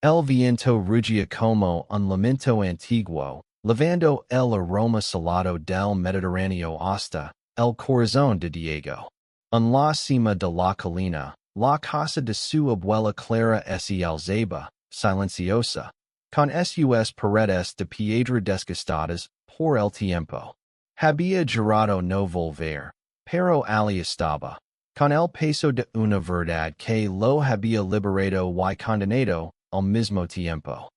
El viento rugia como un lamento antiguo, levando el aroma salado del Mediterráneo hasta el corazón de Diego. En la cima de la colina, la casa de su abuela Clara se alzaba, silenciosa, con sus paredes de piedra desgastadas por el tiempo. Había jurado no volver, pero allí estaba, con el peso de una verdad que lo había liberado y condenado al mismo tiempo.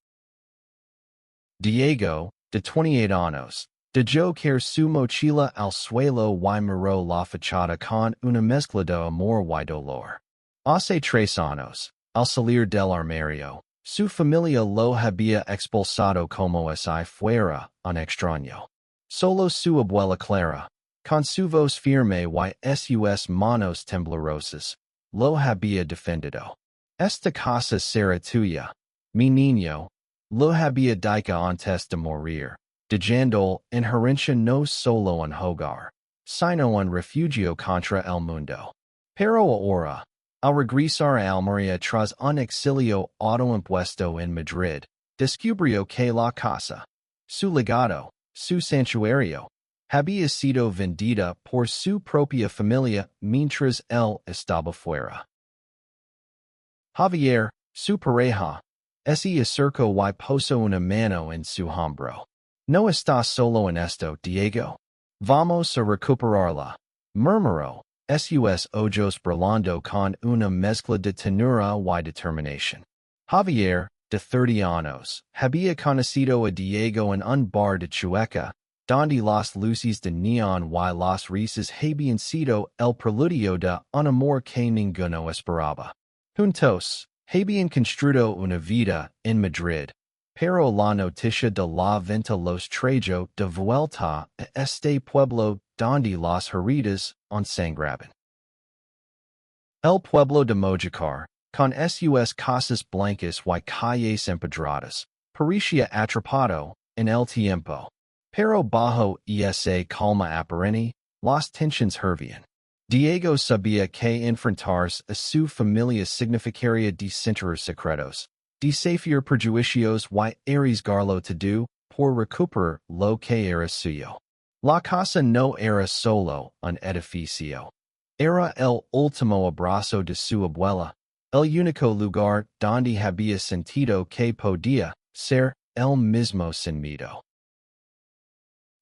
Diego, de 28 años, dejó caer su mochila al suelo y miró la fachada con una mezcla de amor y dolor. Hace 3 años, al salir del armario, su familia lo había expulsado como si fuera un extraño. Solo su abuela Clara, con su voz firme y sus manos temblorosas, lo había defendido. Esta casa será tuya, mi niño, lo había dicho antes de morir, dejando en herencia no solo un hogar, sino un refugio contra el mundo. Pero ahora, al regresar a Almería tras un exilio autoimpuesto en Madrid, descubrió que la casa, su legado, su santuario, había sido vendida por su propia familia mientras él estaba fuera. Javier, su pareja, se acercó y puso una mano en su hombro. No estás solo en esto, Diego. Vamos a recuperarla, murmuró, sus ojos brillando con una mezcla de ternura y determinación. Javier, de 30 años, había conocido a Diego en un bar de Chueca, donde las luces de neón y las risas habían sido el preludio de un amor que ninguno esperaba. Juntos, habían construido una vida en Madrid, pero la noticia de la venta los trajo de vuelta a este pueblo donde las heridas ensangraban. El pueblo de Mojácar, con sus casas blancas y calles empedradas, parecía atrapado en el tiempo, pero bajo esa calma aparente, las tensiones hervían. Diego sabía que enfrentarse a su familia significaría desenterrar secretos, desafiar prejuicios y arriesgarlo todo por recuperar lo que era suyo. La casa no era solo un edificio. Era el último abrazo de su abuela, el único lugar donde había sentido que podía ser él mismo sin miedo.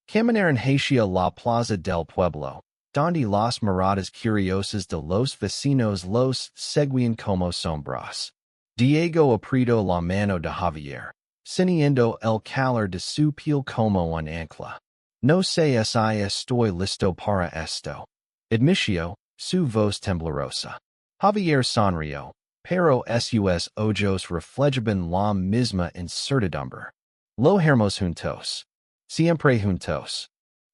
Caminaron hacia la plaza del pueblo, donde las miradas curiosas de los vecinos los seguían como sombras. Diego apretó la mano de Javier, sintiendo el calor de su piel como un ancla. No sé si estoy listo para esto, admitió, su voz temblorosa. Javier sonrió, pero sus ojos reflejaban la misma incertidumbre. Lo haremos juntos. Siempre juntos.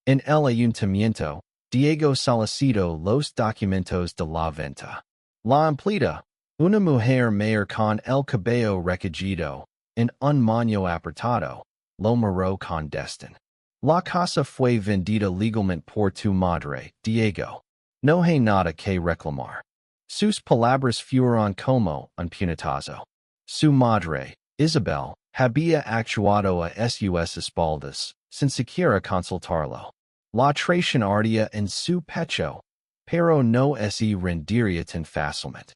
En el ayuntamiento, Diego solicitó los documentos de la venta. La empleada, una mujer mayor con el cabello recogido, en un moño apartado, lo miró con desdén. La casa fue vendida legalmente por tu madre, Diego. No hay nada que reclamar. Sus palabras fueron como un puñetazo. Su madre, Isabel, había actuado a sus espaldas, sin siquiera consultarlo. La traición ardía en su pecho, pero no se rendiría tan fácilmente.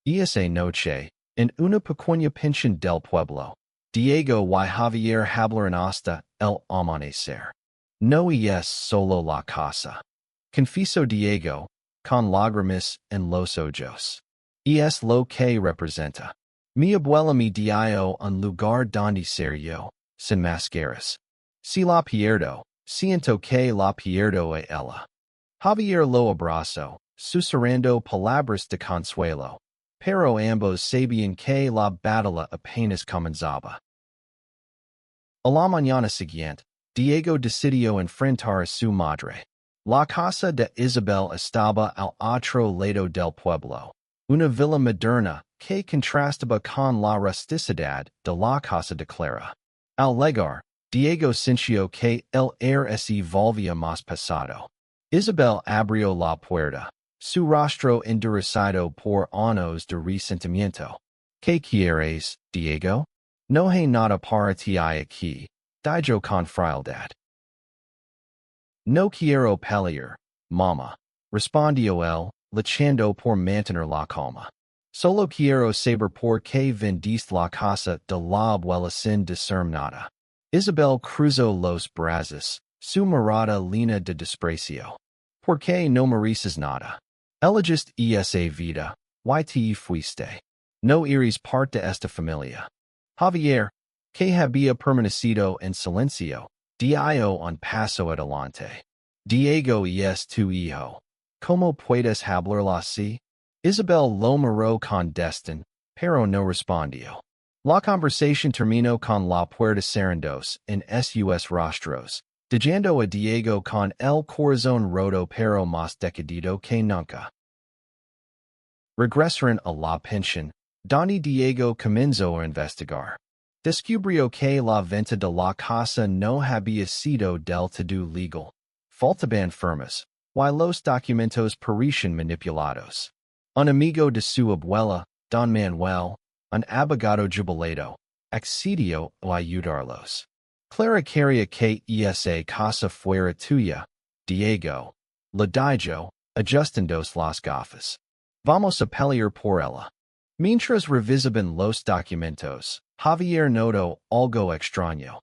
Esa noche, en una pequeña pensión del pueblo, Diego y Javier hablaron hasta el amanecer. No es solo la casa, confesó Diego, con lágrimas en los ojos. Es lo que representa. Mi abuela me dio un lugar donde ser yo, sin máscaras. Si la pierdo, siento que la pierdo a ella. Javier lo abrazó, susurrando palabras de consuelo, pero ambos sabían que la batalla apenas comenzaba. A la mañana siguiente, Diego decidió enfrentar a su madre. La casa de Isabel estaba al otro lado del pueblo, una villa moderna que contrastaba con la rusticidad de la casa de Clara. Al llegar, Diego sintió que el aire se volvía más pesado. Isabel abrió la puerta, su rostro endurecado por años de resentimiento. ¿Qué quieres, Diego? No hay nada para ti aquí, dijo con frialdad. No quiero pelear, mamá, respondió él, luchando por mantener la calma. Solo quiero saber por qué vendiste la casa de la abuela sin decirme nada. Isabel cruzó los brazos, su mirada llena de desprecio. ¿Por qué no me dices nada? Elegiste esa vida, y te fuiste. No eres parte de esta familia. Javier, que había permanecido en silencio, dio un paso adelante. Diego es tu hijo. ¿Cómo puedes hablarlo así? Isabel lo miró con desdén, pero no respondió. La conversación terminó con la puerta cerrándose en sus rostros, dejando a Diego con el corazón roto pero más decidido que nunca. Regresaron a la pensión, donde Diego comenzó a investigar. Descubrió que la venta de la casa no había sido del todo legal. Faltaban firmas, y los documentos parecían manipulados. Un amigo de su abuela, Don Manuel, un abogado jubilado, accedió a ayudarlos. Clara quería que esa casa fuera tuya, Diego. Le dijo, ajustándose las gafas. Vamos a pelear por ella. Mientras revisaban los documentos, Javier notó algo extraño.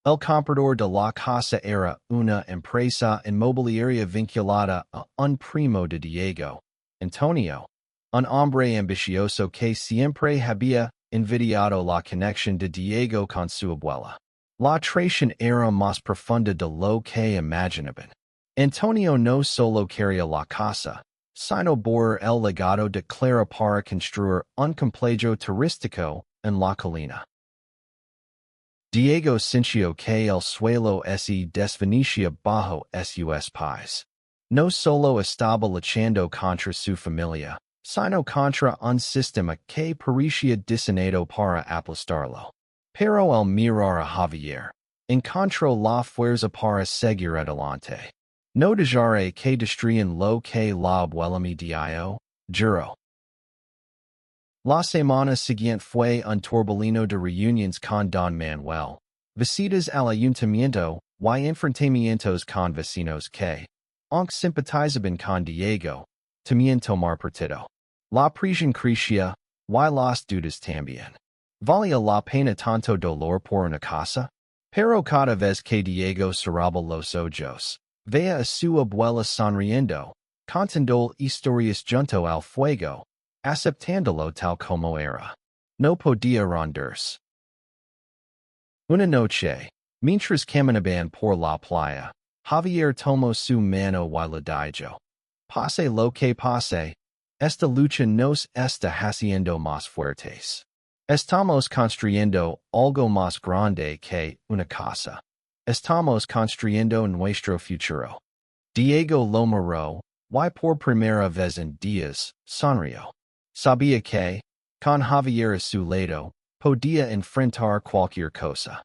El comprador de la casa era una empresa inmobiliaria vinculada a un primo de Diego, Antonio, un hombre ambicioso que siempre había envidiado la conexión de Diego con su abuela. La traición era más profunda de lo que imaginaban. Antonio no solo quería la casa, sino borrar el legado de Clara para construir un complejo turístico en la colina. Diego sintió que el suelo se desvanecía bajo sus pies. No solo estaba luchando contra su familia, sino contra un sistema que parecía diseñado para aplastarlo. Pero al mirar a Javier, encontró la fuerza para seguir adelante. No dejaré que destruyan lo que la abuela me dio, juró. La semana siguiente fue un torbellino de reuniones con Don Manuel, visitas al ayuntamiento y enfrentamientos con vecinos que, aunque simpatizaban con Diego, temían tomar partido. La presión crecía, y las dudas también. ¿Valía la pena tanto dolor por una casa? Pero cada vez que Diego cerraba los ojos, veía a su abuela sonriendo, contando historias junto al fuego, aceptándolo tal como era. No podía rendirse. Una noche, mientras caminaban por la playa, Javier tomó su mano y le dijo, pase lo que pase, esta lucha nos está haciendo más fuertes. Estamos construyendo algo más grande que una casa. Estamos construyendo nuestro futuro. Diego lo miró, y por primera vez en días, sonrió. Sabía que, con Javier a su lado, podía enfrentar cualquier cosa.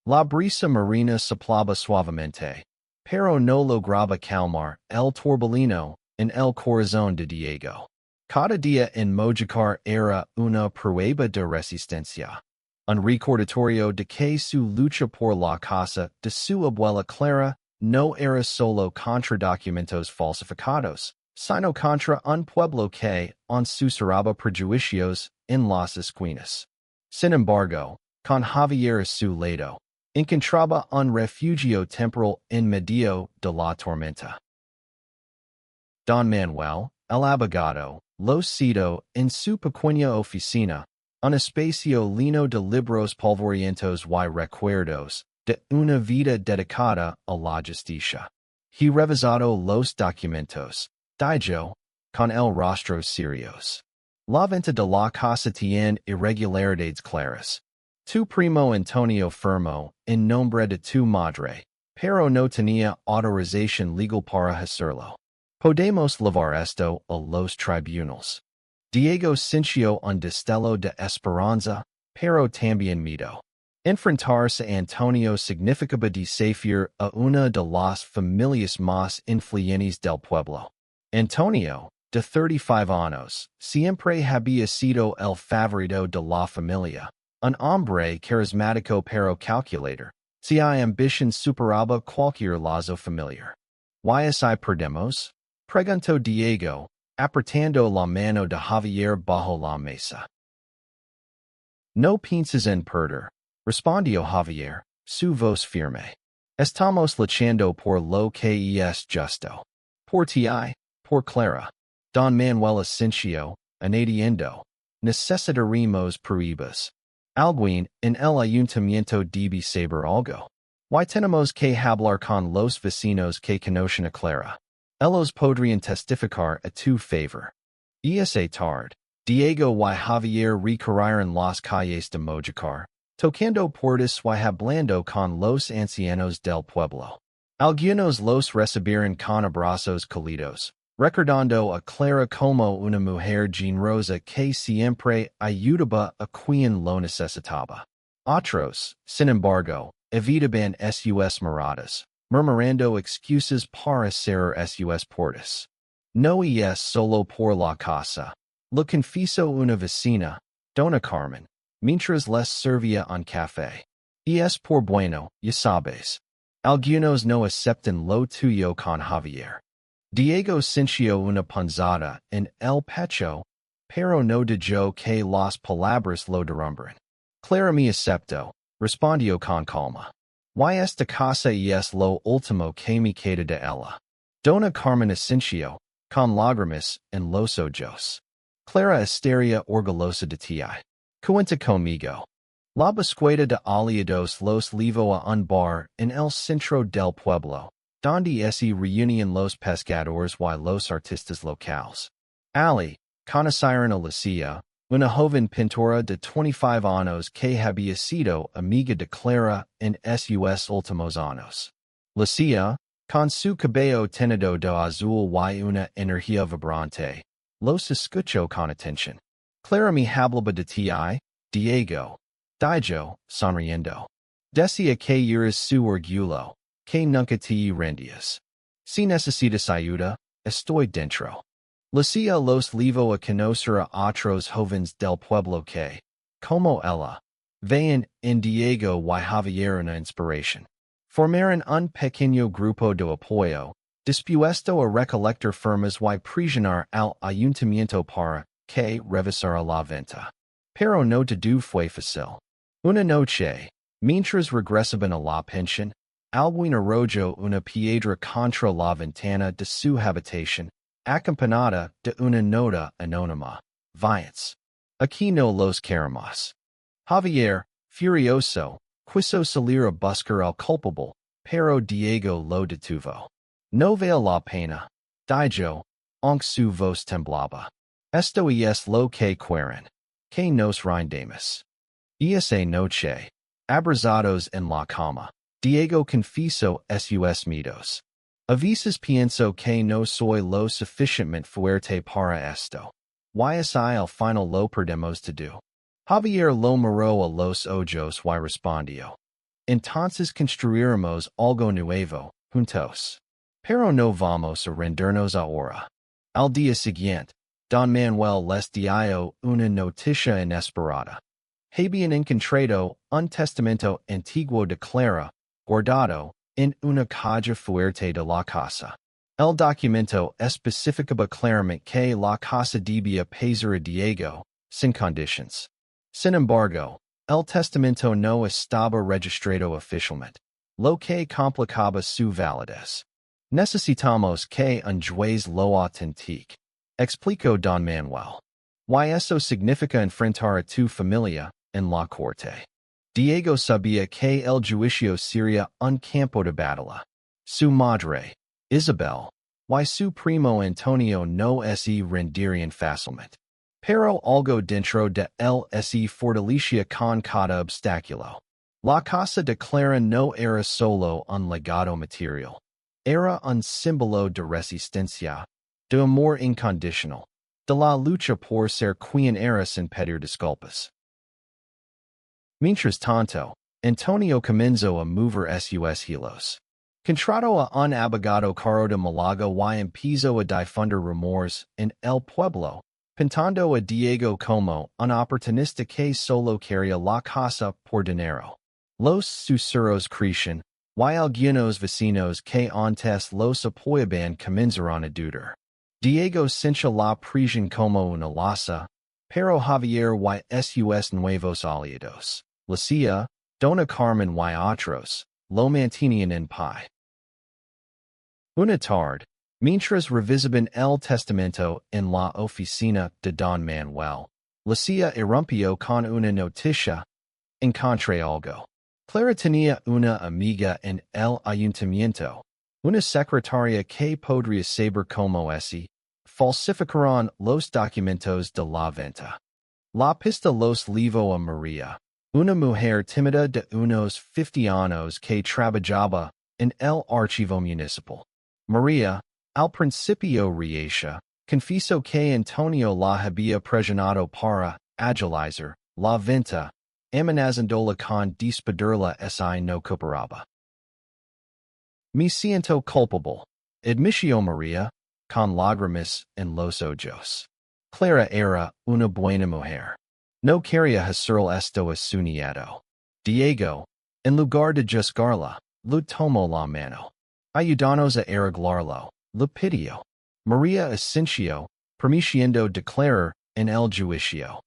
La brisa marina soplaba suavemente, pero no lograba calmar el torbellino en el corazón de Diego. Cada día en Mojicar era una prueba de resistencia, un recordatorio de que su lucha por la casa de su abuela Clara no era solo contra documentos falsificados, sino contra un pueblo que sussurraba prejuicios en las esquinas. Sin embargo, con Javier a su lado, encontraba un refugio temporal en medio de la tormenta. Don Manuel, el abogado, lo citó en su pequeña oficina, un espacio lleno de libros polvorientos y recuerdos de una vida dedicada a la justicia. He revisado los documentos, dijo, con el rostro serios. La venta de la casa tiene irregularidades claras. Tu primo Antonio firmó en nombre de tu madre, pero no tenía autorización legal para hacerlo. Podemos llevar esto a los tribunales. Diego sintió un destello de esperanza, pero también miedo. Enfrentarse a Antonio significaba desafiar a una de las familias más influyentes del pueblo. Antonio, de 35 años, siempre había sido el favorito de la familia, un hombre carismático pero calculator. Si ambition superaba cualquier lazo familiar. ¿Y si perdemos? Preguntó Diego, apretando la mano de Javier bajo la mesa. No piensas en perder, respondió Javier, su voz firme. Estamos luchando por lo que es justo. Por ti, por Clara. Don Manuel Asensio, añadiendo, necesitaremos pruebas. Alguien en el ayuntamiento debe saber algo. Y tenemos que hablar con los vecinos que conocen a Clara. Ellos podrían testificar a tu favor. Esa tarde, Diego y Javier recorrieron las calles de Mojácar, tocando puertas y hablando con los ancianos del pueblo. Algunos los recibieron con abrazos cálidos, recordando a Clara como una mujer generosa que siempre ayudaba a quien lo necesitaba. Otros, sin embargo, evitaban sus miradas, murmurando excusas para cerrar sus puertas. No es solo por la casa. Lo confieso una vecina, Dona Carmen, mientras les servía un café. Y es por bueno, ya sabes. Algunos no aceptan lo tuyo con Javier. Diego sintió una punzada en el pecho, pero no dejó que las palabras lo derrumbaran. Clara me aceptó, respondió con calma. Y esta casa es lo último que me queda de ella. Dona Carmen asintió, con lágrimas en los ojos. Clara estaría orgullosa de ti. Cuenta conmigo. La búsqueda de aliados los llevó a un bar en el centro del pueblo, donde se reunían los pescadores y los artistas locales. Ali, conocieron a Lucia, una joven pintora de 25 años que había sido amiga de Clara en sus últimos años. Lucia, con su cabello teñido de azul y una energía vibrante, los escuchó con atención. Clara me hablaba de ti, Diego, dijo, sonriendo. Decía que eres su orgullo, que nunca te rendías. Si necesitas ayuda, estoy dentro. Lucia los llevó a conocer a otros jóvenes del pueblo que, como ella, veían en Diego y Javier una inspiración. Formaron un pequeño grupo de apoyo, dispuesto a recolectar firmas y presionar al ayuntamiento para que revisara la venta. Pero no todo fue fácil. Una noche, mientras regresaban a la pensión, alguien arrojó una piedra contra la ventana de su habitación, acompañada de una nota anónima. Vayans. Aquí no los queremos. Javier, furioso, quiso salir a buscar al culpable, pero Diego lo detuvo. No vale la pena, dijo, aunque su voz temblaba. Esto es lo que quieren. Que nos rindemos. Esa noche, abrazados en la cama, Diego confesó sus miedos. A veces pienso que no soy lo suficientemente fuerte para esto. Y si al final lo perdemos todo. Javier lo miró a los ojos y respondió. Entonces construiremos algo nuevo, juntos. Pero no vamos a rendirnos ahora. Al día siguiente, Don Manuel les dio una noticia inesperada. Habían encontrado un testamento antiguo de Clara, guardado en una caja fuerte de la casa. El documento especificaba claramente que la casa debía pesar a Diego, sin condiciones. Sin embargo, el testamento no estaba registrado oficialmente, lo que complicaba su validez. Necesitamos que un juez lo autentique, explicó Don Manuel. Y eso significa enfrentar a tu familia en la corte. Diego sabía que el juicio sería un campo de batalla. Su madre, Isabel, y su primo Antonio no se rendirían fácilmente. Pero algo dentro de él se fortalecía con cada obstáculo. La casa de Clara no era solo un legado material. Era un símbolo de resistencia, de amor incondicional, de la lucha por ser quien era sin pedir disculpas. Mientras tanto, Antonio comenzó a mover sus hilos. Contrato a un abogado caro de Malaga y empiezo a difundir rumores en el pueblo, pintando a Diego como un oportunista que solo quería la casa por dinero. Los susurros crecen, y algunos vecinos que antes los apoyaban comenzaron a dudar. Diego sintió la presión como una losa, pero Javier y sus nuevos aliados, Lucia, Dona Carmen y otros, lo mantenían en pie. Una tarde, mientras revisaban el testamento en la oficina de Don Manuel, Lucia irrumpió con una noticia. Encontré algo. Clara tenía una amiga en el ayuntamiento, una secretaria que podría saber cómo falsificaron los documentos de la venta. La pista los llevó a María, una mujer tímida de unos 50 años que trabajaba en el archivo municipal. María, al principio reacia, confesó que Antonio la había presionado para agilizar la venta, amenazándola con despedirla si no cooperaba. Me siento culpable, admitió María, con lágrimas en los ojos. Clara era una buena mujer. No quería hacerle esto a su nieto. Diego, en lugar de juzgarla, le tomó la mano. Ayúdanos a arreglarlo, le pidió. María asintió, permitiendo declarar en el juicio.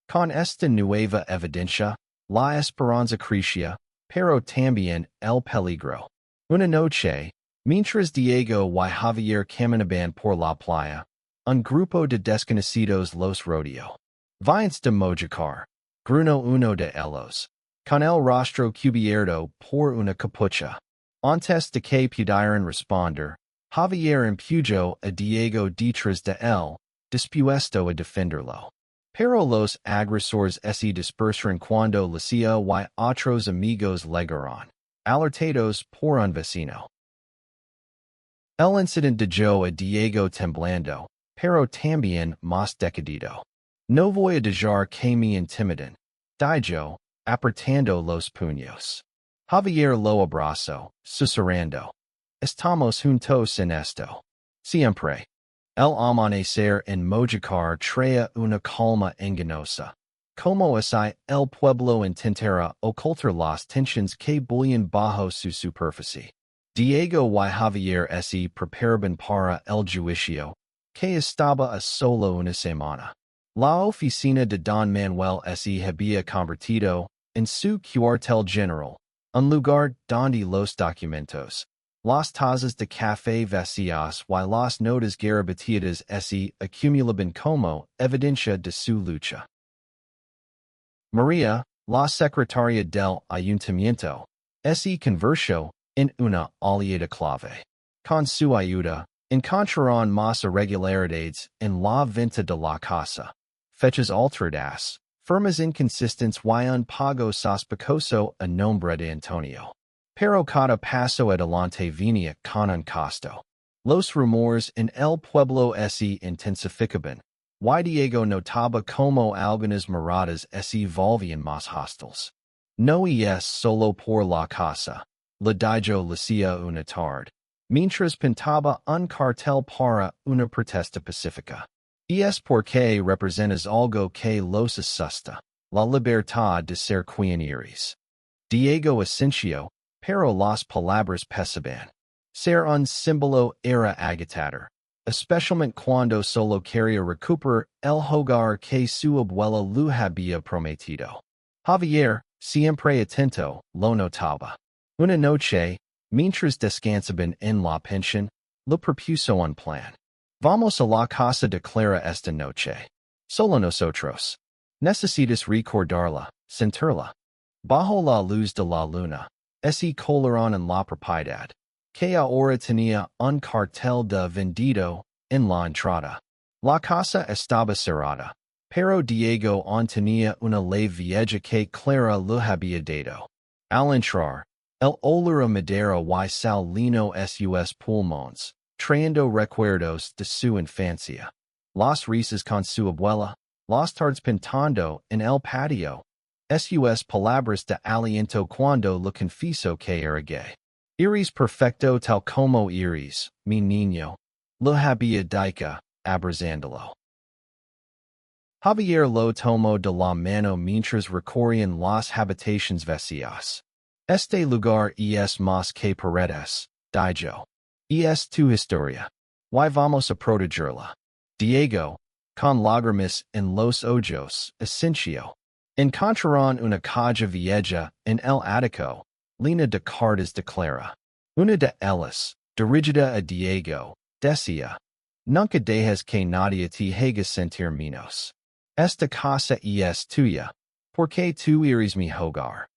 Con esta nueva evidencia, la esperanza crecía, pero también el peligro. Una noche, mientras Diego y Javier caminaban por la playa, un grupo de desconocidos los rodeó. Viens de Mojicar, gruñó uno de ellos, con el rostro cubierto por una capucha. Antes de que pudieran responder, Javier empujó a Diego detrás de él, dispuesto a defenderlo. Pero los agresores se dispersaron cuando Lucia y otros amigos llegaron, alertados por un vecino. El incidente dejó a Diego temblando, pero también más decidido. No voy a dejar que me intimiden, dijo, apretando los puños. Javier lo abrazó, susurrando. Estamos juntos en esto. Siempre. El amanecer en Mojicar traía una calma engañosa. Como así el pueblo intentara ocultar las tensiones que bullían bajo su superficie. Diego y Javier se preparaban para el juicio, que estaba a solo una semana. La oficina de Don Manuel se había convertido en su cuartel general, un lugar donde los documentos, las tazas de café vacías y las notas garabateadas se acumulaban como evidencia de su lucha. María, la secretaria del ayuntamiento, se convirtió en una aliada clave. Con su ayuda, encontraron más irregularidades en la venta de la casa, fechas alteradas, firmas inconsistentes y un pago sospechoso a nombre de Antonio. Pero cada paso adelante venía con un costo. Los rumores en el pueblo se intensificaban, y Diego notaba como algunas miradas se volvían más hostiles. No es solo por la casa, le dijo Lucia una tarde, mientras pintaba un cartel para una protesta pacífica. Es porque representas algo que los asusta, la libertad de ser quien eres. Diego asintió, pero las palabras pesaban. Ser un símbolo era agitador, especialmente cuando solo quería recuperar el hogar que su abuela le había prometido. Javier, siempre atento, lo notaba. Una noche, mientras descansaban en la pensión, le propuso un plan. Vamos a la casa de Clara esta noche. Solo nosotros. Necesitas recordarla, sentirla. Bajo la luz de la luna, se colaron en la propiedad, que ahora tenía un cartel de vendido en la entrada. La casa estaba cerrada, pero Diego aún tenía una llave vieja que Clara le había dado. Al entrar, el olor a madera y sal llenó sus pulmones, trayendo recuerdos de su infancia. Las risas con su abuela, las tardes pintando en el patio, sus palabras de aliento cuando le confesó que era gay. Iris perfecto tal como iris, mi niño. Lo había dicho, abrazándolo. Javier lo tomó de la mano mientras recorrían las habitaciones vacías. Este lugar es más que paredes, dijo. Es tu historia. Y vamos a protegerla. Diego, con lágrimas en los ojos, asintió. Encontrarán una caja vieja en el ático, llena de cartas de Clara. Una de ellas, dirigida a Diego, decía, nunca dejes que nadie te haga sentir menos. Esta casa es tuya, porque tú eres mi hogar.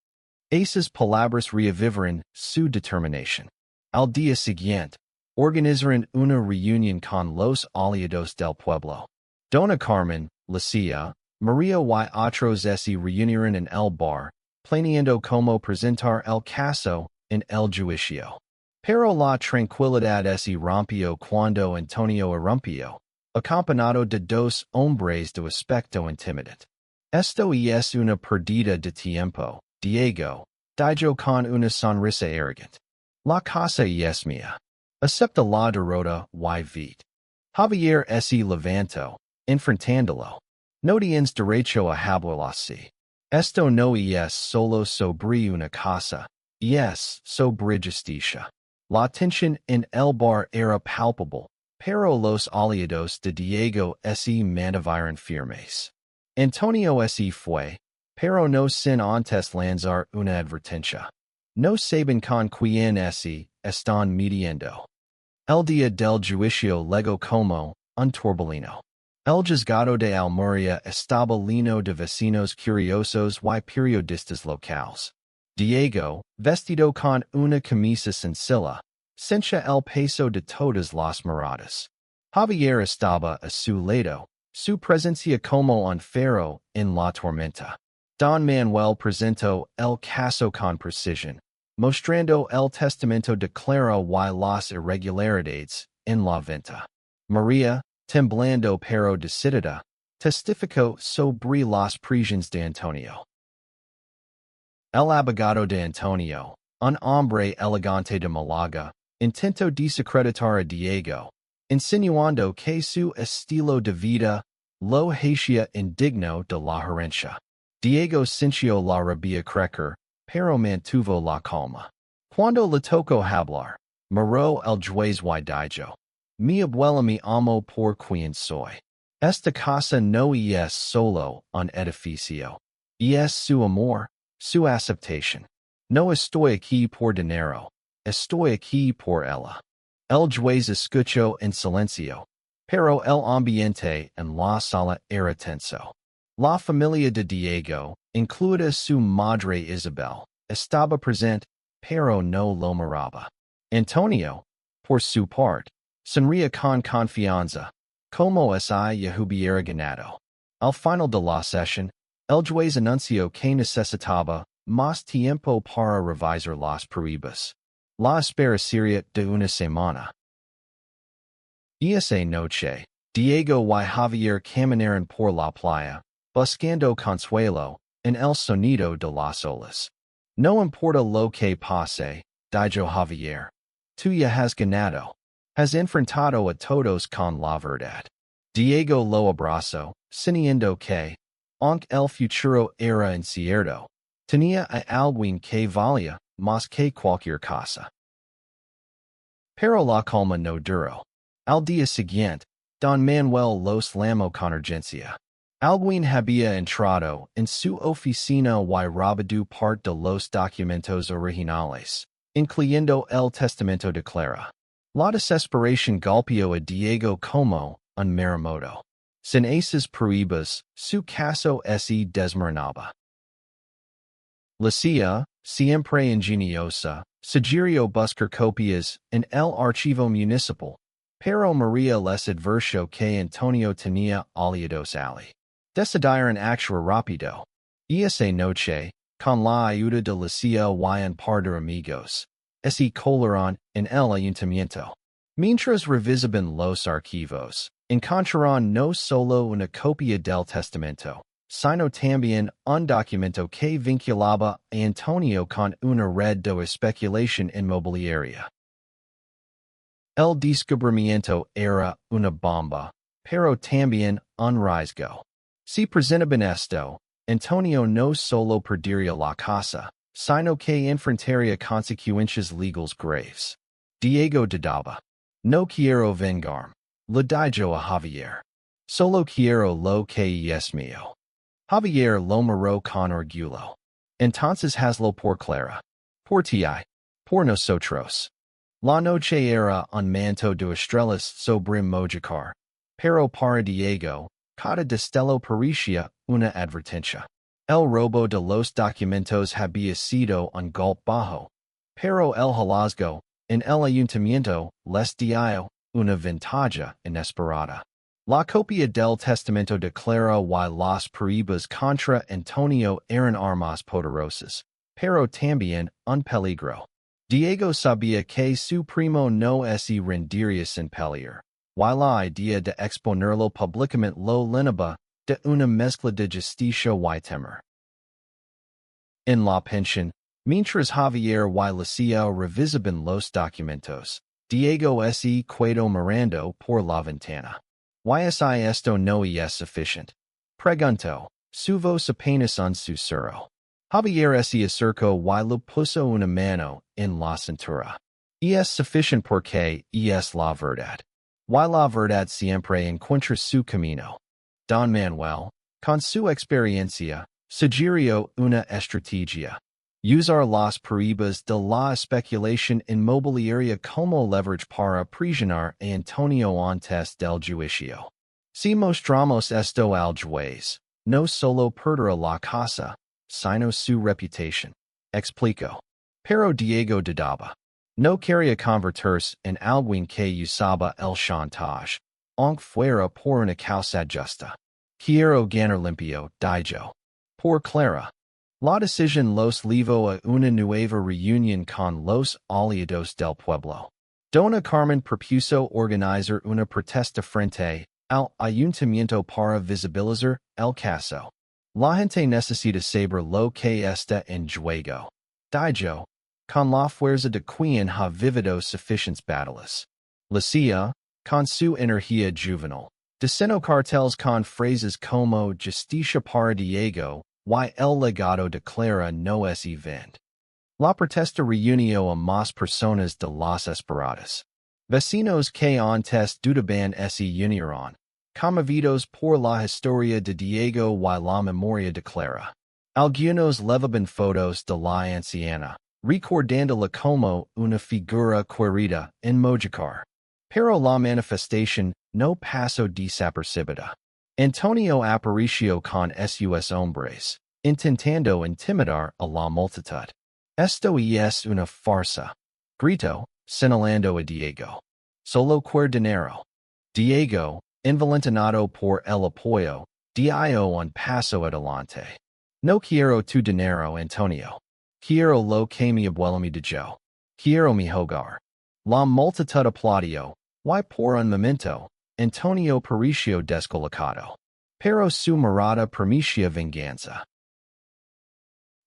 Esas palabras reavivaron su determinación. Al día siguiente, organizaron una reunión con los aliados del pueblo. Dona Carmen, Lucia, María y otros se reunieron en el bar, planeando cómo presentar el caso en el juicio. Pero la tranquilidad se rompió cuando Antonio irrumpió, acompañado de dos hombres de aspecto intimidante. Esto es una pérdida de tiempo, Diego, dijo con una sonrisa arrogante. La casa es mía. Acepta la derrota y vete. Javier se levantó, enfrentándolo. No tienes derecho a hablar así. Esto no es solo sobre una casa, es sobre justicia. La tensión en el bar era palpable, pero los aliados de Diego se mantuvieron firmes. Antonio se fue, pero no sin antes lanzar una advertencia. No saben con quién se están midiendo. El día del juicio llegó como un torbellino. El juzgado de Almería estaba lleno de vecinos curiosos y periodistas locales. Diego, vestido con una camisa sencilla, sentía el peso de todas las miradas. Javier estaba a su lado, su presencia como un faro en la tormenta. Don Manuel presentó el caso con precisión, mostrando el testamento de Clara y las irregularidades en la venta. María, temblando pero decidida, testificó sobre las presiones de Antonio. El abogado de Antonio, un hombre elegante de Málaga, intentó desacreditar a Diego, insinuando que su estilo de vida lo hacía indigno de la herencia. Diego sintió la rabia crecer, pero mantuvo la calma. Cuando le tocó hablar, miró el juez y dijo, mi abuela me amó por quien soy. Esta casa no es solo un edificio. Es su amor, su aceptación. No estoy aquí por dinero. Estoy aquí por ella. El juez escuchó en silencio, pero el ambiente en la sala era tenso. La familia de Diego, incluida su madre Isabel, estaba presente, pero no lo miraba. Antonio, por su parte, sonría con confianza, como si ya hubiera ganado. Al final de la sesión, el juez anunció que necesitaba más tiempo para revisar las pruebas. La espera sería de una semana. Esa noche, Diego y Javier caminaron por la playa, buscando consuelo en el sonido de las olas. No importa lo que pase, dijo Javier. Tú ya has ganado. Has enfrentado a todos con la verdad. Diego lo abrazó, sintiendo que, aunque el futuro era incierto, tenía a alguien que valía más que cualquier cosa. Pero la calma no duró. Al día siguiente, Don Manuel los llamó con urgencia. Alguien había entrado en su oficina y robado parte de los documentos originales, incluyendo el testamento de Clara. La desesperación golpeó a Diego como un maremoto. Sin esas pruebas, su caso se desmoronaba. Lucia, siempre ingeniosa, sugirió buscar copias en el archivo municipal, pero María les advirtió que Antonio tenía aliados allí. Decidieron actuar rápido. Esa noche, con la ayuda de Lucia y un par de amigos, se colaron en el ayuntamiento. Mientras revisaban los archivos, encontraron no solo una copia del testamento, sino también un documento que vinculaba a Antonio con una red de especulación inmobiliaria. El descubrimiento era una bomba, pero también un riesgo. Si presentaban esto, Antonio no solo perdería la casa, sino que enfrentaría consecuencias legales graves. Diego dudaba. No quiero vengarme. Le dijo a Javier. Solo quiero lo que es mío. Javier lo miró con orgullo. Entonces hazlo por Clara. Por ti. Por nosotros. La noche era un manto de estrellas sobre Mojicar. Pero para Diego, cada destello parecía una advertencia. El robo de los documentos había sido un golpe bajo. Pero el hallazgo, en el ayuntamiento, les dio una ventaja inesperada. La copia del testamento declara y las pruebas contra Antonio eran armas poderosas, pero también un peligro. Diego sabía que su primo no se rendiría sin pelear, y la idea de exponerlo públicamente lo llenaba de una mezcla de justicia y temor. En la pensión, mientras Javier y Lucia revisaban los documentos, Diego se quedó mirando por la ventana. ¿Y si esto no es suficiente? Preguntó, su voz apenas un susurro. Javier se acercó y le puso una mano en la cintura. Es suficiente porque es la verdad. Y la verdad siempre encuentra su camino. Don Manuel, con su experiencia, sugirió una estrategia. Usar las pruebas de la especulación inmobiliaria como leverage para presionar a Antonio antes del juicio. Si mostramos esto al juez, no solo perderá la casa, sino su reputación. Explicó. Pero Diego dudaba. No quería convertirse en alguien que usaba el chantage, aunque fuera por una causa justa. Quiero ganar limpio, dijo. Por Clara. La decisión los llevó a una nueva reunión con los aliados del pueblo. Dona Carmen propuso organizar una protesta frente al ayuntamiento para visibilizar el caso. La gente necesita saber lo que está en juego. Dijo, con la fuerza de quien ha vivido suficientes batallas. Lucia, con su energía juvenil, diseñó carteles con frases como justicia para Diego, y el legado de Clara no es event. La protesta reunió a más personas de las esperadas. Vecinos que antes dudaban se unieron, conmovidos por la historia de Diego y la memoria de Clara. Algunos levaban fotos de la anciana, recordándola como una figura querida en Mojicar. Pero la manifestación no pasó desapercibida. Antonio apareció con sus hombres, intentando intimidar a la multitud. Esto es una farsa, gritó, señalando a Diego. Solo quiero dinero. Diego, envalentonado por el apoyo, dio un paso adelante. No quiero tu dinero, Antonio. Quiero lo que mi abuela me dijo. Quiero mi hogar. La multitud aplaudió, y por un momento, Antonio pareció descolocado. Pero su mirada prometía venganza.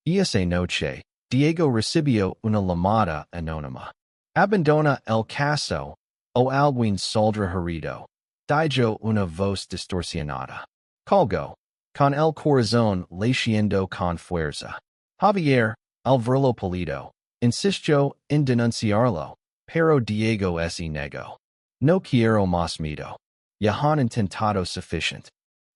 Esa noche, Diego recibió una llamada anónima. Abandona el caso, o alguien saldrá herido, dijo una voz distorsionada. Colgó, con el corazón latiendo con fuerza. Javier, al verlo pálido, insistió en denunciarlo, pero Diego se negó. No quiero más miedo. Ya han intentado suficiente.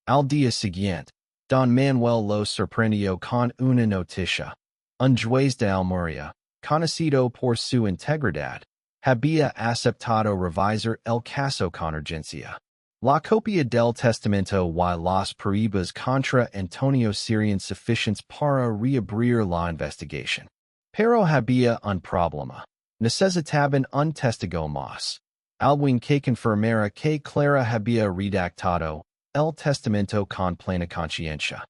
Al día siguiente, Don Manuel lo sorprendió con una noticia. Un juez de Almería, conocido por su integridad, había aceptado revisar el caso con urgencia. La copia del testamento y las pruebas contra Antonio serían suficientes para reabrir la investigación. Pero había un problema. Necesitaban un testigo más. Alguien que confirmara que Clara había redactado el testamento con plena conciencia.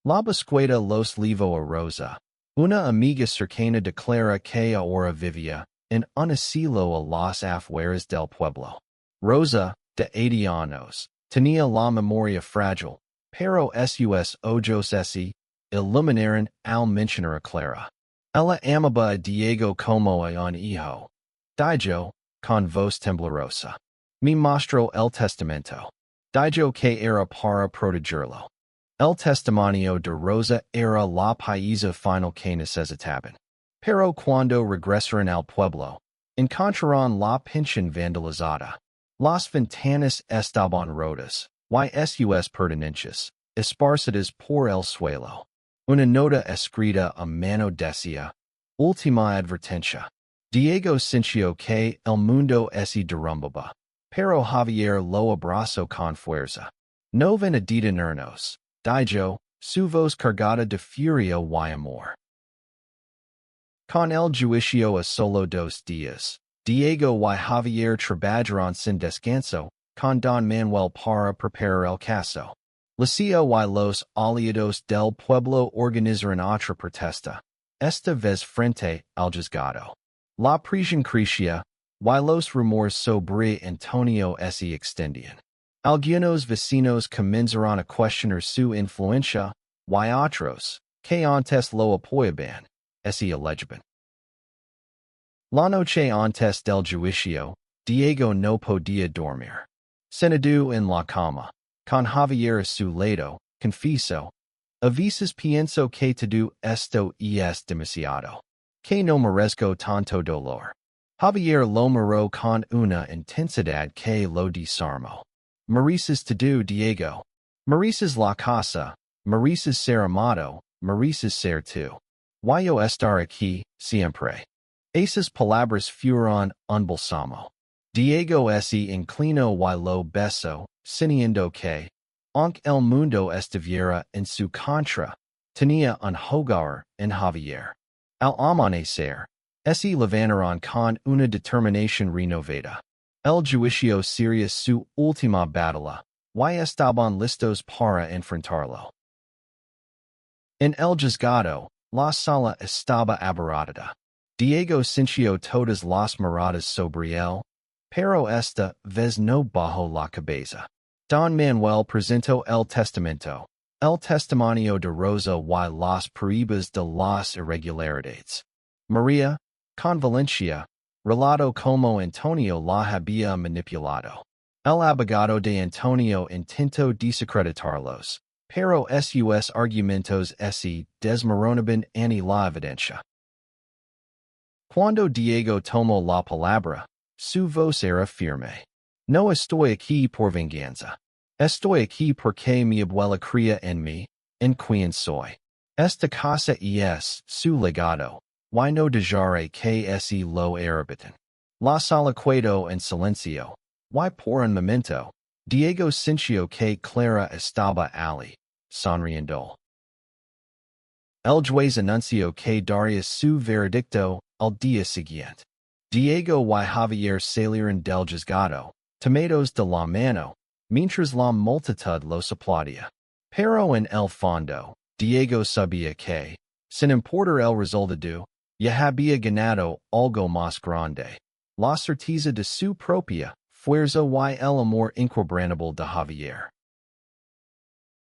La búsqueda los llevó a Rosa, una amiga cercana de Clara que ahora vivía en un asilo a las afueras del pueblo. Rosa, de 80 años, tenía la memoria frágil, pero sus ojos iluminaron al mencionar a Clara. Ella amaba a Diego como a un hijo. Dijo, con voz temblorosa. Me mostró el testamento. Dijo que era para protegerlo. El testimonio de Rosa era la paisa final que necesitaban. Pero cuando regresaron al pueblo, encontraron la pensión vandalizada. Las ventanas estaban rotas, sus pertenencias, esparcidas por el suelo. Una nota escrita a mano decía, última advertencia. Diego sintió que el mundo se derrumbaba, pero Javier lo abrazó con fuerza. No ven a detenernos, dijo, su voz cargada de furia y amor. Con el juicio a solo 2 días, Diego y Javier trabajaron sin descanso, con Don Manuel para preparar el caso. Lucia y los aliados del pueblo organizaron otra protesta, esta vez frente al juzgado. La presión crecía, y los rumores sobre Antonio se extendían. Algunos vecinos comenzaron a cuestionar su influencia, y otros, que antes lo apoyaban, se alejaban. La noche antes del juicio, Diego no podía dormir. Sentado en la cama, con Javier a su lado, confieso, a veces pienso que todo esto es demasiado. Que no merezco tanto dolor. Javier lo miró con una intensidad que lo desarmó. Mereces todo, Diego. Mereces la casa, mereces ser amado, mereces ser tú. Yo estar aquí, siempre. Esas palabras fueron un balsamo. Diego se inclinó y lo besó, sintiendo que, aunque el mundo estuviera en su contra, tenía un hogar en Javier. Al amanecer, se levantaron con una determinación renovada. El juicio sería su última batalla, y estaban listos para enfrentarlo. En el juzgado, la sala estaba abarrotada. Diego sintió todas las miradas sobre él, pero esta vez no bajó la cabeza. Don Manuel presentó el testamento, el testimonio de Rosa y las pruebas de las irregularidades. María, con Valencia, relató como Antonio la había manipulado. El abogado de Antonio intentó desacreditarlos, pero sus argumentos se desmoronaban ante la evidencia. Cuando Diego tomó la palabra, su voz era firme. No estoy aquí por venganza. Estoy aquí porque mi abuela cría en mí, en quien soy. Esta casa es su legado, y no dejaré que se lo arrebiten. La sala quedó en silencio, y por un momento, Diego sintió que Clara estaba allí, sonriendo. El juez anunció que daría su veredicto al día siguiente. Diego y Javier salieron del juzgado, tomados de la mano, mientras la multitud los aplaudía. Pero en el fondo, Diego sabía que, sin importar el resultado, ya había ganado algo más grande, la certeza de su propia fuerza y el amor inquebrantable de Javier.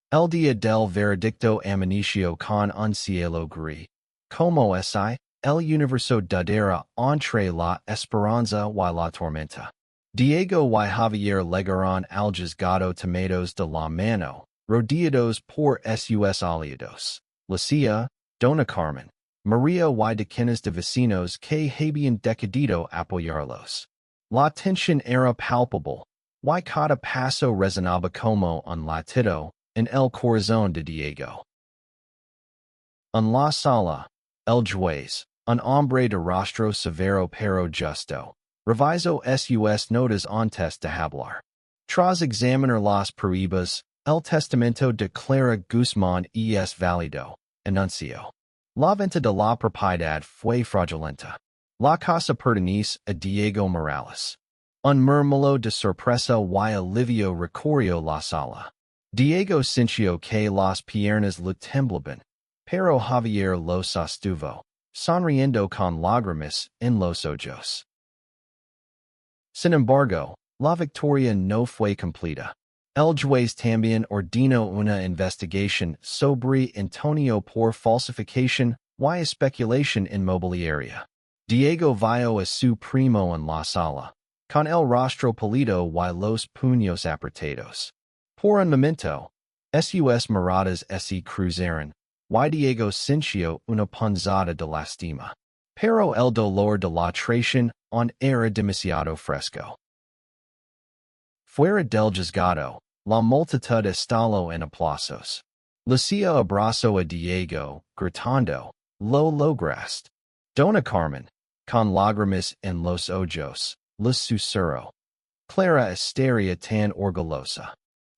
El día del veredicto amaneció con un cielo gris, como si el universo dudara entre la esperanza y la tormenta. Diego y Javier llegaron al juzgado tomados de la mano, rodeados por sus aliados, Lucia, Dona Carmen, María y decenas de vecinos que habían decidido apoyarlos. La tensión era palpable, y cada paso resonaba como un latido en el corazón de Diego. En la sala, el juez, un hombre de rostro severo pero justo, revisó sus notas antes de hablar. Tras examinar las pruebas, el testamento de Clara Guzmán es válido, anunció. La venta de la propiedad fue fraudulenta. La casa pertenece a Diego Morales. Un murmullo de sorpresa y alivio recorrió la sala. Diego sintió que las piernas le temblaban, pero Javier lo sostuvo, sonriendo con lágrimas en los ojos. Sin embargo, la victoria no fue completa. El juez también ordinó una investigación sobre Antonio por falsificación y especulación inmobiliaria. Diego vio a su primo en la sala, con el rostro pálido y los puños apretados. Por un momento, sus miradas se cruzaron, y Diego sintió una punzada de lástima. Pero el dolor de la traición aún era demasiado fresco. Fuera del juzgado, la multitud estalló en aplausos. Lucia abrazó a Diego, gritando, "Lo lograste. Dona Carmen", con lágrimas en los ojos, les susurró. "Clara estaría tan orgullosa."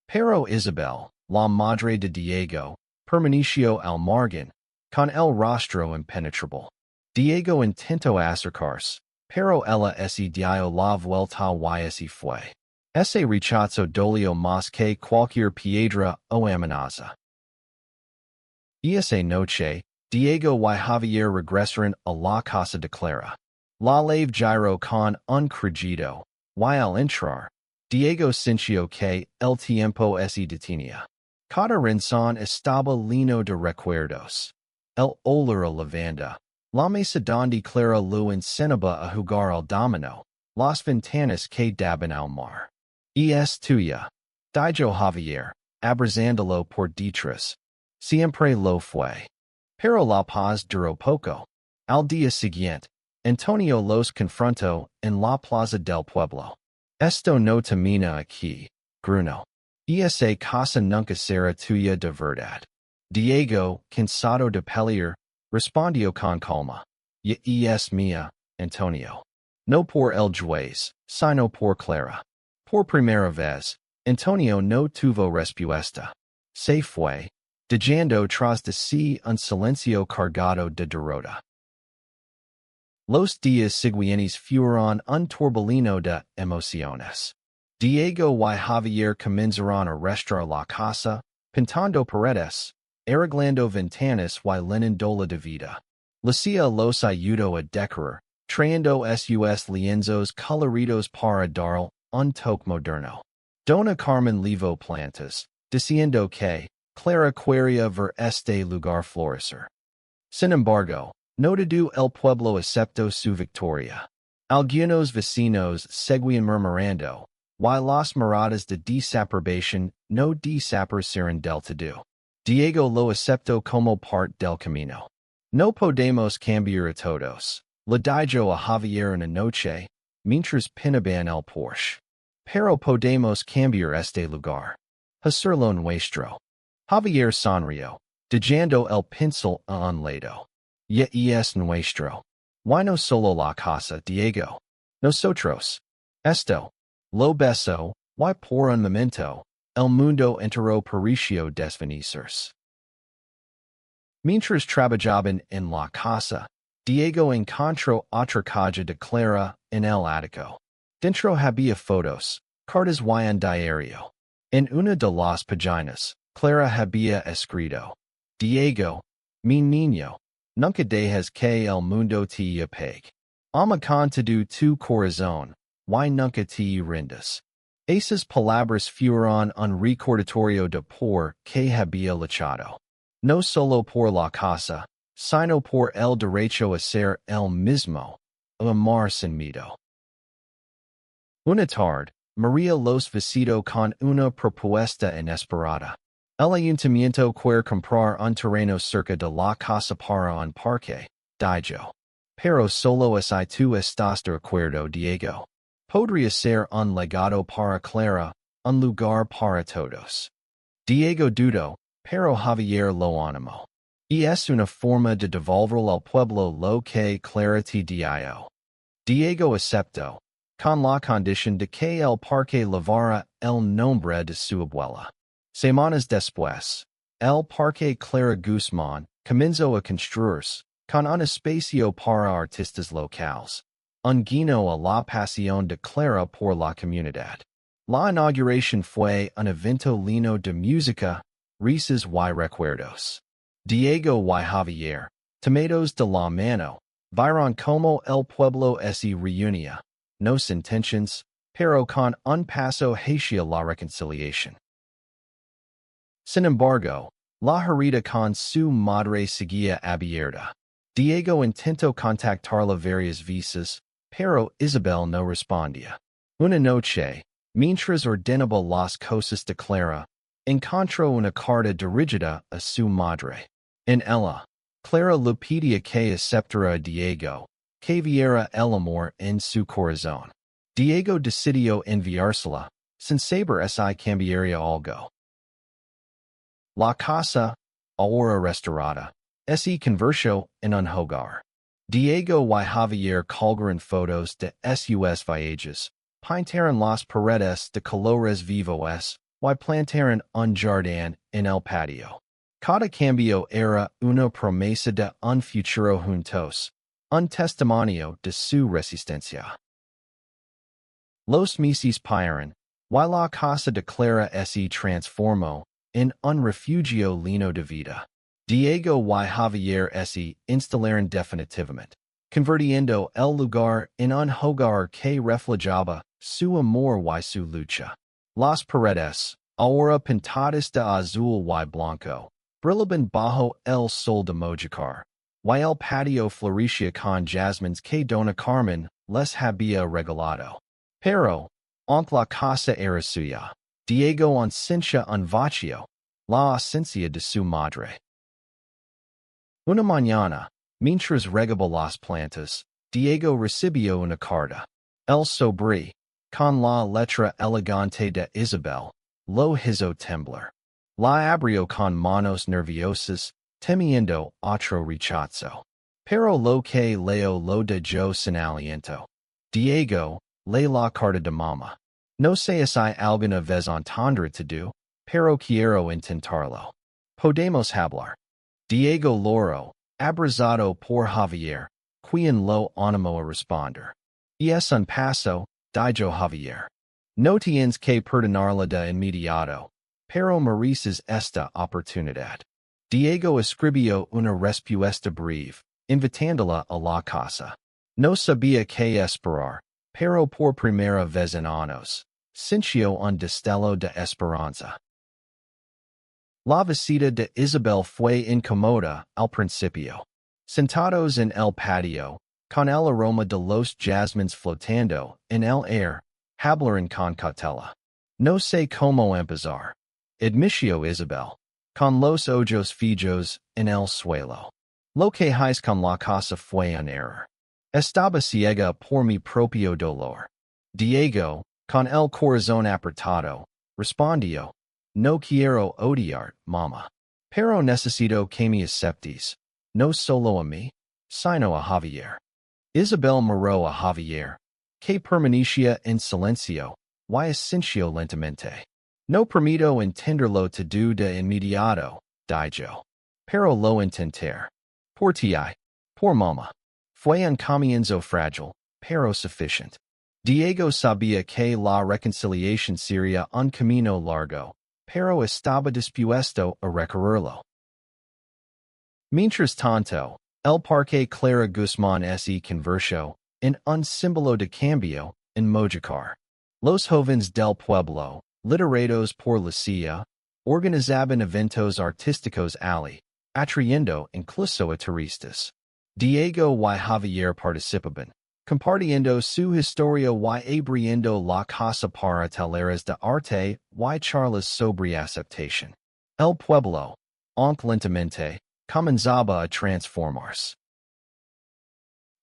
Pero Isabel, la madre de Diego, permaneció al margen, con el rostro impenetrable. Diego intentó acercarse, pero ella se dio la vuelta y se fue. Ese rechazo dolió más que cualquier piedra o amenaza. Esa noche, Diego y Javier regresaron a la casa de Clara. La lave giró con un crujido, y al entrar, Diego sintió que el tiempo se detenía. Cada rincón estaba lleno de recuerdos. El olor a lavanda, la mesa donde Clara lo enseñaba a jugar al dominó, las ventanas que daban al mar. Y es tuya, dijo Javier, abrazándolo por detrás. Siempre lo fue. Pero la paz duró poco. Al día siguiente, Antonio los confrontó en la plaza del pueblo. "Esto no termina aquí", gruñó. "Esa casa nunca será tuya de verdad." Diego, cansado de pelear, respondió con calma. "Y es mía, Antonio. No por el juez, sino por Clara." Por primera vez, Antonio no tuvo respuesta. Se fue, dejando tras de sí un silencio cargado de derrota. Los días siguientes fueron un torbellino de emociones. Diego y Javier comenzaron a restaurar la casa, pintando paredes, arreglando ventanas y llenándola de vida. Lucia los ayudó a decorar, trayendo sus lienzos coloridos para dar un toque moderno. Dona Carmen llevó plantas, diciendo que Clara quería ver este lugar florecer. Sin embargo, no todo el pueblo aceptó su victoria. Algunos vecinos seguían murmurando, y las miradas de desaprobación no desaparecieron del todo. Diego lo aceptó como parte del camino. "No podemos cambiar a todos", le dijo a Javier una noche, mientras pinaban el Porsche. "Pero podemos cambiar este lugar. Hacerlo nuestro." Javier sonrió, dejando el pincel a un lado. "Y es nuestro. Why no solo la casa, Diego? Nosotros." Esto. Lo beso, y por un momento, el mundo entero pareció desvanecerse. Mientras trabajaban en la casa, Diego encontró otra caja de Clara en el ático. Dentro había fotos, cartas y un diario. En una de las páginas, Clara había escrito: "Diego, mi niño, nunca dejes que el mundo te apague. Ama con todo tu corazón, y nunca te rindas." Esas palabras fueron un recordatorio de por qué había luchado. No solo por la casa, sino por el derecho a ser el mismo, a amar sin miedo. Una tarde, María los visitó con una propuesta inesperada. El ayuntamiento quiere comprar un terreno cerca de la casa para un parque, dijo. "Pero solo si tú estás de acuerdo, Diego. Podría ser un legado para Clara, un lugar para todos." Diego dudó, pero Javier lo animó. "Y es una forma de devolver al pueblo lo que Clara te dio." Diego aceptó, con la condición de que el parque llevara el nombre de su abuela. Semanas después, el parque Clara Guzmán comenzó a construirse, con un espacio para artistas locales, un guiño a la pasión de Clara por la comunidad. La inauguración fue un evento lleno de música, risas y recuerdos. Diego y Javier, tomados de la mano, vieron como el pueblo se reunía, no sin tensiones, pero con un paso hacia la reconciliación. Sin embargo, la herida con su madre seguía abierta. Diego intentó contactarla varias veces, pero Isabel no respondía. Una noche, mientras ordenaba las cosas de Clara, encontró una carta dirigida a su madre. En ella, Clara le pedía que aceptara a Diego, que viera el amor en su corazón. Diego decidió enviársela, sin saber si cambiaría algo. La casa, ahora restaurada, se convirtió en un hogar. Diego y Javier colgaron fotos de sus viajes, pintaron las paredes de colores vivos, y plantaron un jardín en el patio. Cada cambio era una promesa de un futuro juntos, un testimonio de su resistencia. Los meses pasaron, y la casa de Clara se transformó en un refugio lleno de vida. Diego y Javier se instalaron definitivamente, convirtiendo el lugar en un hogar que reflejaba su amor y su lucha. Las paredes, ahora pintadas de azul y blanco, brillaban bajo el sol de Mojácar, y el patio florecía con jazmines que Dona Carmen les había regalado. Pero, aunque la casa era suya, Diego sentía un vacío, la ausencia de su madre. Una mañana, mientras regaba las plantas, Diego recibió una carta. El sobre, con la letra elegante de Isabel, lo hizo temblar. La abrió con manos nerviosas, temiendo otro rechazo. Pero lo que leo lo dejó sin aliento. Diego, lee la carta de mamá. No sé si alguna vez entendre todo, pero quiero intentarlo. Podemos hablar. Diego Loro, abrazado por Javier, quien lo animó a responder. Y es un paso, dijo Javier. No tienes que perdonarla de inmediato, pero mereces esta oportunidad. Diego escribió una respuesta breve, invitándola a la casa. No sabía qué esperar, pero por primera vez en años, sintió un destello de esperanza. La visita de Isabel fue incómoda al principio. Sentados en el patio, con el aroma de los jazmines flotando en el aire, hablaron con cautela. No sé cómo empezar. Admitió Isabel, con los ojos fijos en el suelo. Lo que hice con la casa fue un error. Estaba ciega por mi propio dolor. Diego, con el corazón apretado, respondió. No quiero odiar, mamá. Pero necesito que me aceptes, no solo a mí, sino a Javier. Isabel miró a Javier, que permanecía en silencio, y asintió lentamente. No permito entenderlo todo de inmediato, dijo. Pero lo intenté. Por ti, por mamá. Fue un comienzo frágil, pero suficiente. Diego sabía que la reconciliación sería un camino largo, pero estaba dispuesto a recorrerlo. Mientras tanto, el parque Clara Guzmán se convirtió en un símbolo de cambio en Mojácar. Los jóvenes del pueblo, liderados por Lucia, organizaban eventos artísticos allí, atrayendo incluso a turistas. Diego y Javier participaban, compartiendo su historia y abriendo la casa para talleres de arte y charlas sobre aceptación. El pueblo, aunque lentamente, comenzaba a transformarse.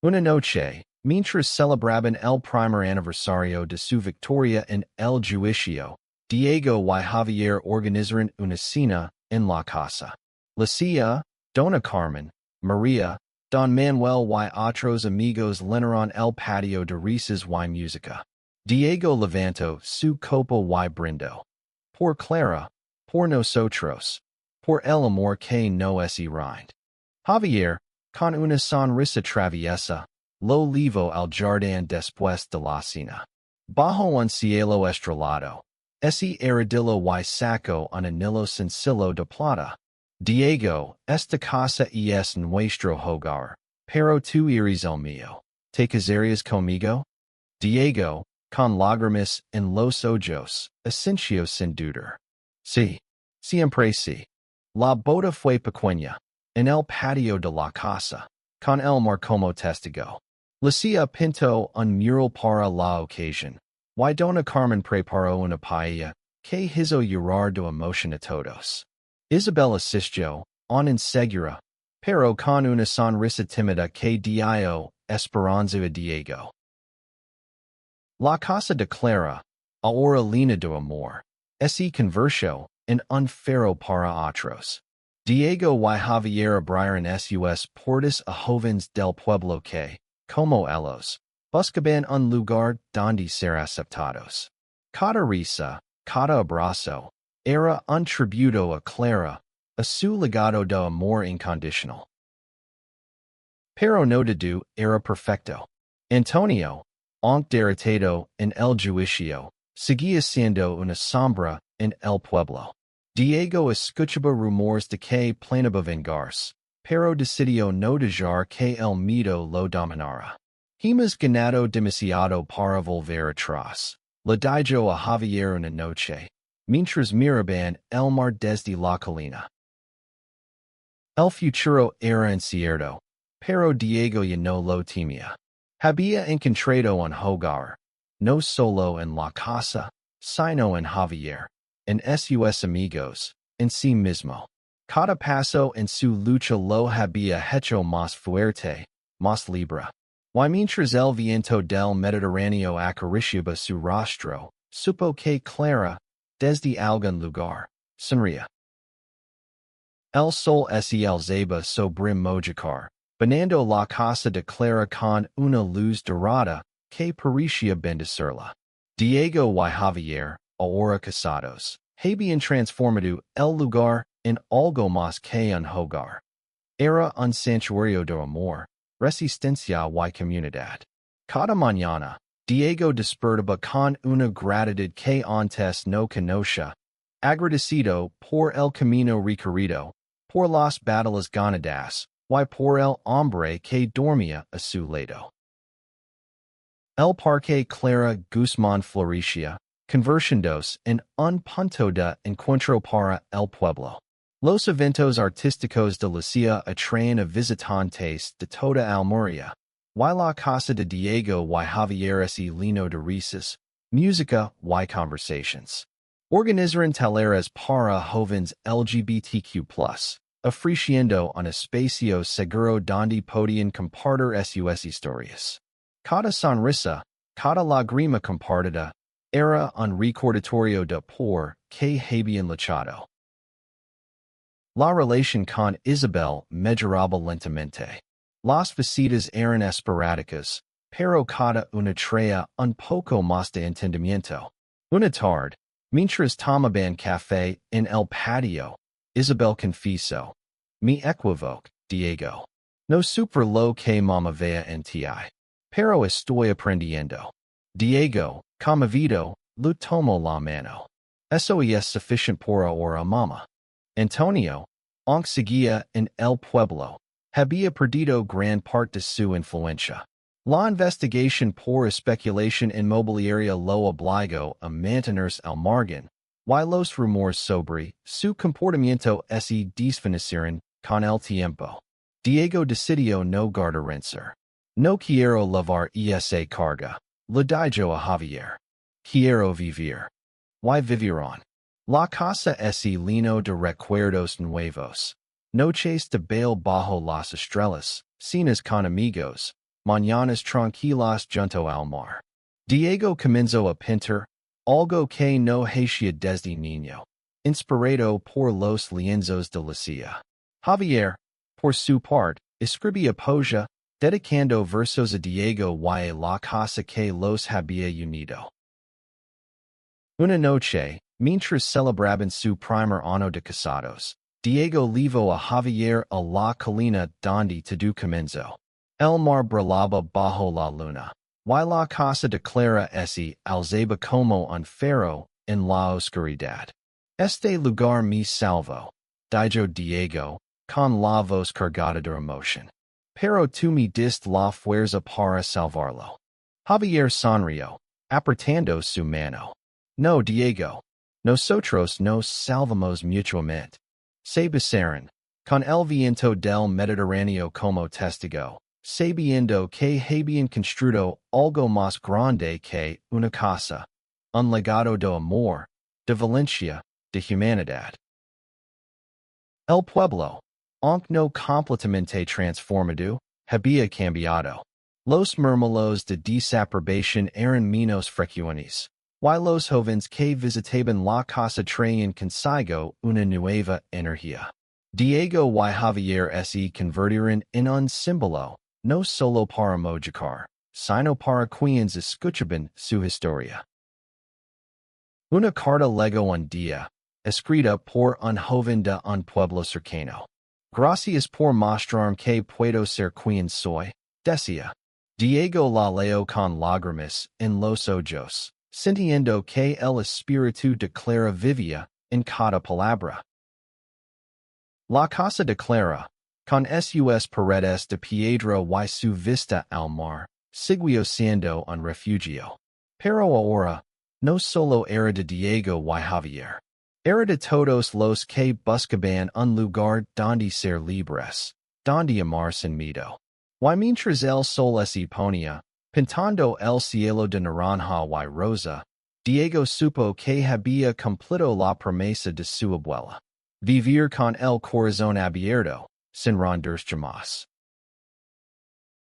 Una noche, mientras celebraban el primer aniversario de su victoria en el juicio, Diego y Javier organizaron una cena en la casa. Lucia, Dona Carmen, María, Don Manuel y otros amigos llenaron el patio de risas y música. Diego levantó su copa y brindó. Por Clara, por nosotros, por el amor que no es rind. Javier, con una sonrisa traviesa, lo llevó al jardín después de la cena. Bajo un cielo estrellado, ese heredó y sacó un anillo sencillo de plata. Diego, esta casa es nuestro hogar, pero tú eres el mío. ¿Te casarías conmigo? Diego, con lágrimas en los ojos, asintió sin dudar. Sí. Siempre sí. La boda fue pequeña. En el patio de la casa. Con el mar como testigo. Lucia pintó un mural para la ocasión. Y Dona Carmen preparó una paella, que hizo llorar de emoción a todos. Isabel asistió, on insegura, pero con una sonrisa tímida que dio esperanza a Diego. La casa de Clara, ahora llena de amor, se convirtió en un faro para otros. Diego y Javier abrieron sus puertas a jóvenes del pueblo que, como ellos, buscaban un lugar donde ser aceptados. Cada risa, cada abrazo, era un tributo a Clara, a su legado de amor incondicional. Pero no todo era perfecto. Antonio, aunque derrotado en el juicio, seguía siendo una sombra en el pueblo. Diego escuchaba rumores de que planeaba vengarse, pero decidió no dejar que el miedo lo dominara. Hemos ganado demasiado para volver atrás. Le dijo a Javier una noche, mientras miraban el mar desde la colina. El futuro era incierto, pero Diego ya no lo temía. Había encontrado un hogar, no solo en la casa, sino en Javier, en sus amigos, en sí mismo. Cada paso en su lucha lo había hecho más fuerte, más libre. Y mientras el viento del Mediterráneo acariciaba su rostro, supo que Clara, desde algún lugar, sonría. El sol se alzaba sobre Mojácar, bañando la casa de Clara con una luz dorada que parecía bendecirla. Diego y Javier, ahora casados, habían transformado el lugar en algo más que un hogar. Era un santuario de amor, resistencia y comunidad. Cada mañana, Diego despertaba con una gratitud que antes no conocía, agradecido por el camino recorrido, por las batallas ganadas, y por el hombre que dormía a su lado. El parque Clara Guzmán florecía, convirtiéndose en un punto de encuentro para el pueblo. Los eventos artísticos de Lucia atraen a visitantes de toda Almería, y la casa de Diego y Javier es lleno de risas, música y conversations. Organizaron talleres para jóvenes LGBTQ+, ofreciendo un espacio seguro donde podían compartir sus historias. Cada sonrisa, cada lágrima compartida, era un recordatorio de por que habían luchado. La relación con Isabel mejoraba lentamente. Las visitas eran esporádicas, pero cada una traía un poco más de entendimiento. Una tarde, mientras tomaban café en el patio, Isabel confesó, "Me equivoqué, Diego. No supe lo que mamá veía en ti, pero estoy aprendiendo." Diego, conmovido, le tomó la mano. "Eso es suficiente por ahora, mamá." Antonio, aunque seguía en el pueblo, había perdido gran parte de su influencia. La investigación por especulación inmobiliaria lo obligó a mantenerse al margen, y los rumores sobre su comportamiento se desvanecieron con el tiempo. Diego decidió no guardarse. "No quiero llevar esa carga," le dijo a Javier. "Quiero vivir." Y vivieron. La casa es lleno de recuerdos nuevos. Noches de baile bajo las estrellas, cenas con amigos, mañanas tranquilas junto al mar. Diego comenzó a pintar, algo que no hacía desde niño, inspirado por los lienzos de Lucia. Javier, por su parte, escribía poesía, dedicando versos a Diego y a la casa que los había unido. Una noche, mientras celebraban su primer año de casados, Diego llevó a Javier a la colina donde todo comenzó. El mar brillaba bajo la luna, y la casa de Clara se alzaba como un faro en la oscuridad. "Este lugar me salvó," dijo Diego, con la voz cargada de emoción. "Pero tú me diste la fuerza para salvarlo." Javier sonrió, apretando su mano. "No, Diego. Nosotros nos salvamos mutuamente. Se besaron. Con el viento del Mediterráneo como testigo, sabiendo que habían construido algo más grande que una casa. Un legado de amor, de Valencia, de humanidad. El pueblo, aunque no completamente transformado, había cambiado. Los murmullos de desaprobación eran menos frecuentes. Y los jóvenes que visitaban la casa traían consigo una nueva energía. Diego y Javier se convirtieron en un símbolo, no solo para mojicar, sino para quienes escuchaban su historia. Una carta llegó un día, escrita por un joven de un pueblo cercano. Gracias por mostrarme que puedo ser quien soy, decía. Diego la leo con lágrimas en los ojos, sintiendo que el espíritu de Clara vivía en cada palabra. La casa de Clara, con sus paredes de piedra y su vista al mar, siguió siendo un refugio. Pero ahora, no solo era de Diego y Javier. Era de todos los que buscaban un lugar donde ser libres, donde amar sin miedo. Y mientras el sol se ponía, pintando el cielo de naranja y rosa, Diego supo que había cumplido la promesa de su abuela. Vivir con el corazón abierto, sin rendirse jamás.